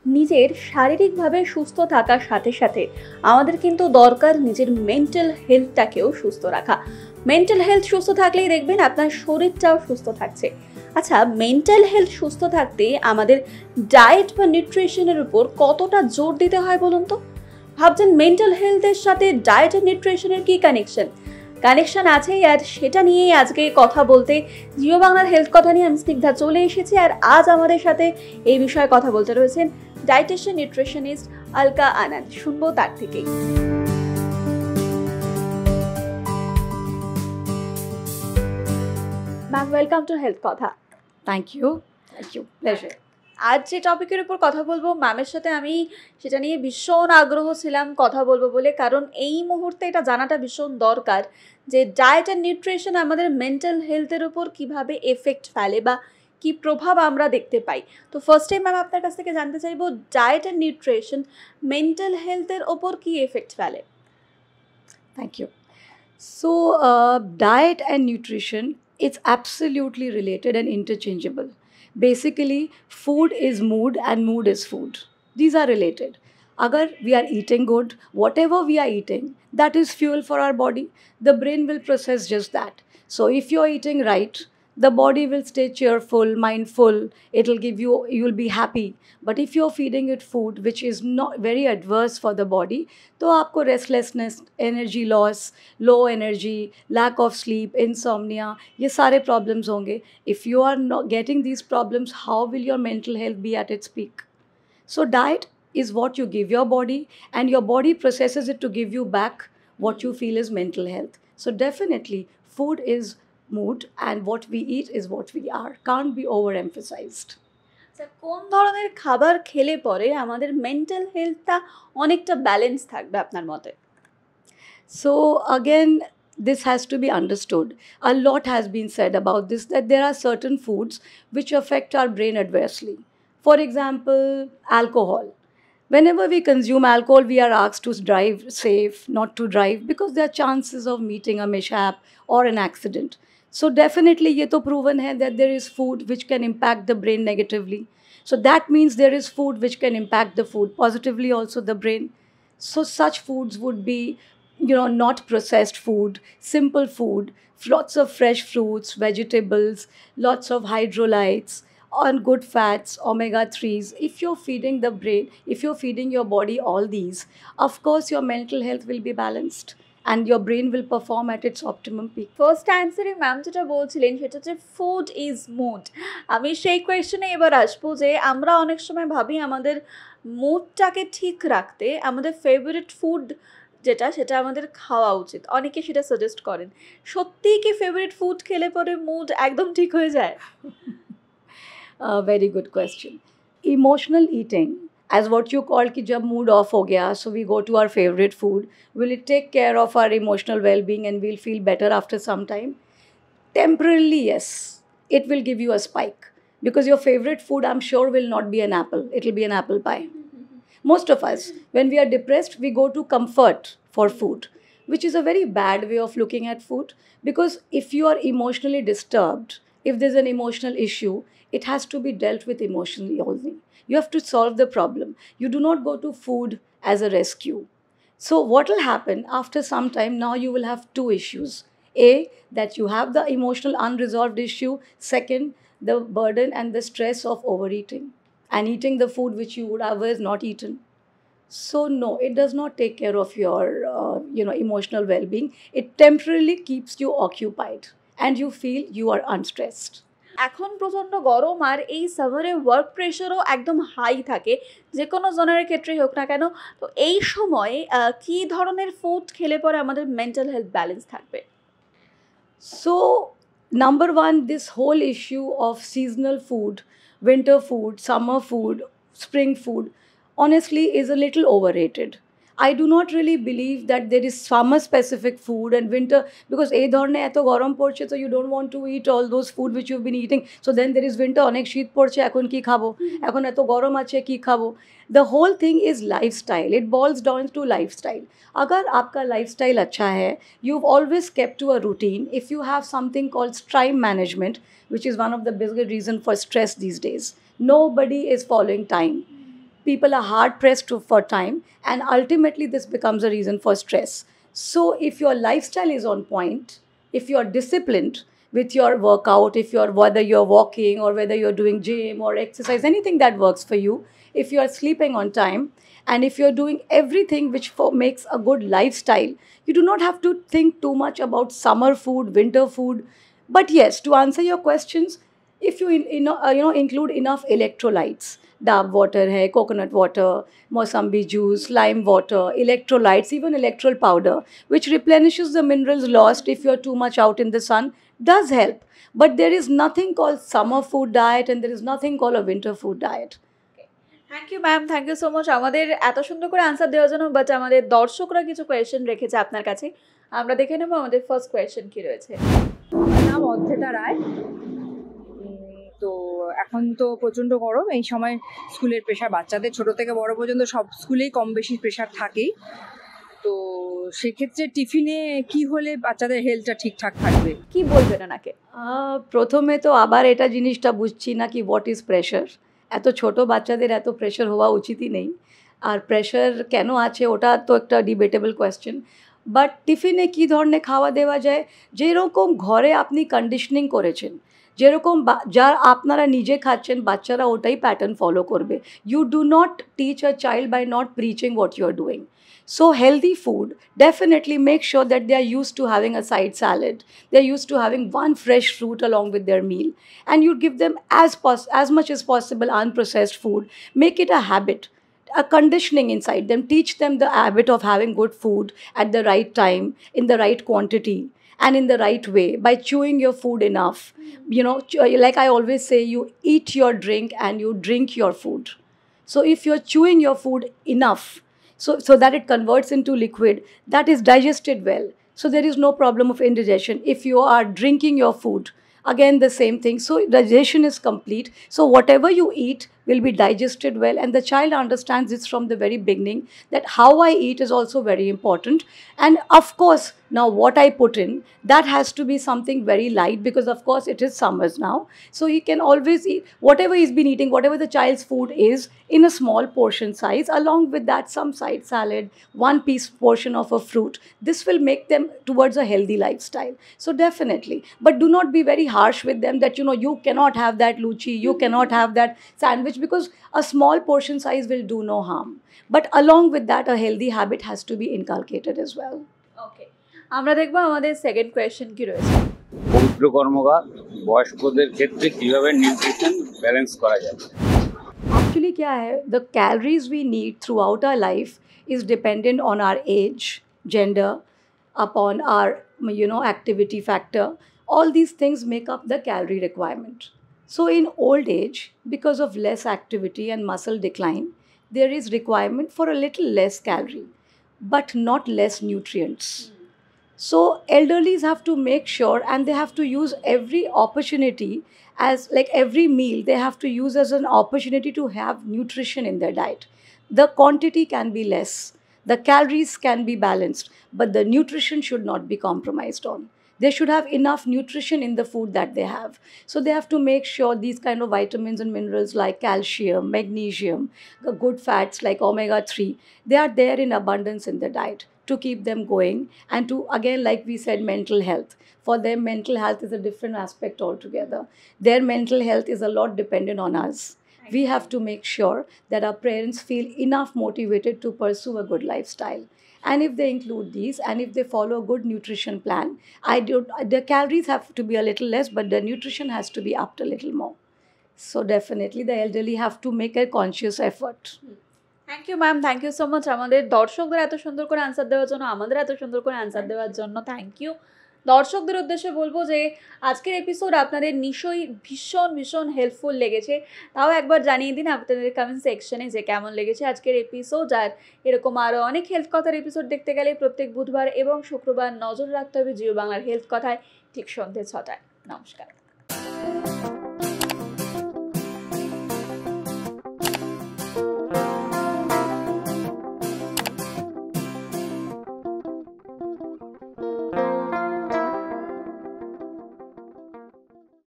নিজের শারীরিকভাবে সুস্থ থাকার সাথে সাথে আমাদের কিন্তু দরকার নিজের মেন্টাল হেলথটাকেও সুস্থ রাখা। মেন্টাল হেলথ সুস্থ থাকলেই দেখবেন আপনার শরীরটাও সুস্থ থাকছে। আচ্ছা, মেন্টাল হেলথ সুস্থ থাকতে আমাদের ডায়েট বা নিউট্রিশনের উপর কতটা জোর দিতে হয় বলুন তো? ভাবছেন মেন্টাল হেলথের সাথে ডায়েট আর নিউট্রিশনের কি কানেকশন আছেই, আর সেটা নিয়েই আজকে কথা বলতে জিও বাংলার হেলথ কথা নিয়ে আমি স্নিগ্ধা চলে এসেছি। আর আজ আমাদের সাথে এই বিষয়ে কথা বলতে রয়েছেন ডায়েটিশিয়ান নিউট্রিশনিস্ট আলকা আনন্দ। শুনবো তার থেকেই। ম্যাম, ওয়েলকাম টু হেলথ কথা। Thank you pleasure. আজ যে টপিকের উপর কথা বলবো ম্যামের সাথে, আমি সেটা নিয়ে ভীষণ আগ্রহ ছিলাম কথা বলবো বলে, কারণ এই মুহূর্তে এটা জানাটা ভীষণ দরকার যে ডায়েট অ্যান্ড নিউট্রিশন আমাদের মেন্টাল হেলথের উপর কিভাবে এফেক্ট ফেলে বা কি প্রভাব আমরা দেখতে পাই। তো ফার্স্ট টাইম ম্যাম আপনার কাছ থেকে জানতে চাইবো, ডায়েট অ্যান্ড নিউট্রিশন মেন্টাল হেলথের ওপর কি এফেক্ট ফেলে? Thank you. So, diet and nutrition, it's absolutely related and interchangeable. Basically, food is mood and mood is food. These are related. Agar we are eating good, whatever we are eating, that is fuel for our body. The brain will process just that. So, if you're eating right, the body will stay cheerful, mindful, it'll give you, you'll be happy. But if you're feeding it food which is not very adverse for the body, तो आपको restlessness, energy loss, low energy, lack of sleep, insomnia, ये सारे problems होंगे. If you are not getting these problems, how will your mental health be at its peak? So diet is what you give your body, and your body processes it to give you back what you feel is mental health. So definitely food is mood, and what we eat is what we are. Can't be overemphasized. কোন ধরনের খাবার খেলে পরে আমাদের mental হেলথটা অনেকটা balance থাকবে আপনার মতে? So again, this has to be understood. A lot has been said about this, that there are certain foods which affect our brain adversely. For example, alcohol. Whenever we consume alcohol, we are asked to drive safe, not to drive, because there are chances of meeting a mishap or an accident. So definitely ये तो proven है that there is food which can impact the brain negatively. So that means there is food which can impact the food positively, also the brain. So such foods would be, not processed food, simple food, lots of fresh fruits, vegetables, lots of hydrolytes, on good fats, omega 3s. If you're feeding the brain, if you're feeding your body all these, of course your mental health will be balanced and your brain will perform at its optimum peak. First অ্যান্সারে ma'am যেটা বলছিলেন সেটা হচ্ছে food is mood. আমি সেই কোয়েশ্চেনে এবার আসবো যে আমরা অনেক সময় ভাবি আমাদের মুডটাকে ঠিক রাখতে আমাদের ফেভারিট ফুড যেটা সেটা আমাদের খাওয়া উচিত, অনেকে সেটা সাজেস্ট করেন। সত্যিই কি ফেভারিট ফুড খেলে পরে মুড একদম ঠিক হয়ে যায়? Very good question. Emotional eating, as what you call ki jab mood off ho gaya, so we go to our favorite food, will it take care of our emotional well-being and we'll feel better after some time? Temporarily, yes. It will give you a spike, because your favorite food, I'm sure, will not be an apple. It will be an apple pie. Most of us, when we are depressed, we go to comfort for food, which is a very bad way of looking at food. Because if you are emotionally disturbed, if there's an emotional issue, it has to be dealt with emotionally only. You have to solve the problem. You do not go to food as a rescue. So what will happen after some time? Now you will have two issues. A, that you have the emotional unresolved issue. Second, the burden and the stress of overeating and eating the food which you would otherwise not eaten. So no, it does not take care of your emotional well-being. It temporarily keeps you occupied and you feel you are unstressed. এখন প্রচণ্ড গরম, আর এই সামারে work প্রেশারও একদম high থাকে, যে কোনো জনের ক্ষেত্রেই হোক না কেন। তো এই সময় কী ধরনের ফুড খেলে পরে আমাদের মেন্টাল হেলথ ব্যালেন্স থাকবে? So number one, this whole issue of seasonal food, winter food, summer food, spring food, honestly is a little overrated. I do not really believe that there is summer specific food and winter, because এই ধরনের এত গরম পড়ছে, so you don't want to eat all those food which you've been eating. So then there is winter, অনেক শীত পড়ছে, এখন কি খাবো, এখন এত গরম আছে কি খাবো। The whole thing is lifestyle. It boils down to lifestyle. अगर आपका lifestyle अच्छा है, you've always kept to a routine. If you have something called time management, which is one of the biggest reason for stress these days, nobody is following time. people are hard pressed for time, and ultimately this becomes a reason for stress. So if your lifestyle is on point, if you're disciplined with your workout, if you're whether you're walking or whether you're doing gym or exercise, anything that works for you, if you're sleeping on time, and if you're doing everything which makes a good lifestyle, you do not have to think too much about summer food, winter food. But yes, to answer your questions, if you include enough electrolytes, dab water hai, coconut water, Mossambi juice, lime water, electrolytes, even electro powder, which replenishes the minerals lost if you're too much out in the sun, does help. But there is nothing called summer food diet, and there is nothing called a winter food diet. Thank you ma'am, thank you so much আমাদের এত সুন্দর করে answer দেওয়ার জন্য। But আমাদের দর্শকরা কিছু question রেখেছে আপনার কাছে, আমরা দেখে নেবো আমাদের ফার্স্ট কোয়েশ্চেন কি রয়েছে। আমার নাম অর্ধেতা রায়। তো এখন তো প্রচণ্ড গরম, এই সময় স্কুলের প্রেশার, বাচ্চাদের ছোট থেকে বড় পর্যন্ত সব স্কুলেই কম বেশি প্রেশার থাকেই। তো সেক্ষেত্রে টিফিনে কি হলে বাচ্চাদের হেলথটা ঠিকঠাক থাকবে? কি বলবেন ওনাকে? প্রথমে তো আবার এটা জিনিসটা বুঝছি না কি হোয়াট ইজ প্রেশার। এত ছোট বাচ্চাদের এত প্রেশার হওয়া উচিতই নেই, আর প্রেশার কেন আছে ওটা তো একটা ডিবেটেবল কোয়েশ্চেন। বাট টিফিনে কী ধরনের খাওয়া দেওয়া যায়, যেরকম ঘরে আপনি কন্ডিশনিং করেছেন, যেরকম যার আপনারা নিজে খাচ্ছেন, বাচ্চারা ওটাই প্যাটার্ন ফলো করবে। You do not teach a child by not preaching what you are doing. So healthy food, definitely make sure that they are used to having a side salad. They are used to having one fresh fruit along with their meal. And you give them as much as possible unprocessed food. Make it a habit, a conditioning inside them. Teach them the habit of having good food at the right time, in the right quantity, and in the right way, by chewing your food enough. You know, like I always say, you eat your drink and you drink your food. So if you're chewing your food enough, so that it converts into liquid, that is digested well. So there is no problem of indigestion. If you are drinking your food, again the same thing. So digestion is complete. So whatever you eat will be digested well, and the child understands this from the very beginning, that how I eat is also very important. And of course, now what I put in, that has to be something very light, because of course it is summers now. So he can always eat whatever he's been eating, whatever the child's food is, in a small portion size. Along with that, some side salad, one piece portion of a fruit. This will make them towards a healthy lifestyle. So definitely, but do not be very harsh with them that, you know, you cannot have that luchi, you cannot have that sandwich, because a small portion size will do no harm. But along with that, a healthy habit has to be inculcated as well. ওকে, আমরা দেখবো আমাদের second question কি রয়েছে। পবিত্র কর্মকার বয়স্কদের ক্ষেত্রে কিভাবে nutrition balance করা যাবে? Actually क्या है, the calories we need throughout our life is dependent on our age, gender, upon our activity factor. All these things make up the calorie requirement. So in old age, because of less activity and muscle decline, there is requirement for a little less calorie, but not less nutrients. So elderlies have to make sure, and they have to use every opportunity, as like every meal they have to use as an opportunity to have nutrition in their diet. The quantity can be less, the calories can be balanced, but the nutrition should not be compromised on. They should have enough nutrition in the food that they have. So they have to make sure these kind of vitamins and minerals like calcium, magnesium, the good fats like omega-3, they are there in abundance in the diet to keep them going. And to, again, like we said, mental health. For them, mental health is a different aspect altogether. Their mental health is a lot dependent on us. We have to make sure that our parents feel enough motivated to pursue a good lifestyle. And if they include these, and if they follow a good nutrition plan, the calories have to be a little less, but the nutrition has to be upped a little more. So definitely the elderly have to make a conscious effort. Thank you ma'am, thank you so much আমাদের দর্শকদের এত সুন্দর করে answer দেওয়ার জন্য, আমাদের এত সুন্দর করে আনসার দেওয়ার জন্য থ্যাংক ইউ। দর্শকদের উদ্দেশ্যে বলবো যে আজকের এপিসোড আপনাদের নিশ্চয়ই ভীষণ ভীষণ হেল্পফুল লেগেছে। তাও একবার জানিয়ে দিন আপনাদের কমেন্ট সেকশনে যে কেমন লেগেছে আজকের এপিসোড। আর এরকম আরও অনেক হেলথ কথার এপিসোড দেখতে গেলে প্রত্যেক বুধবার এবং শুক্রবার নজর রাখতে হবে জিও বাংলার হেলথ কথায়, ঠিক সন্ধ্যে 6টায়। নমস্কার।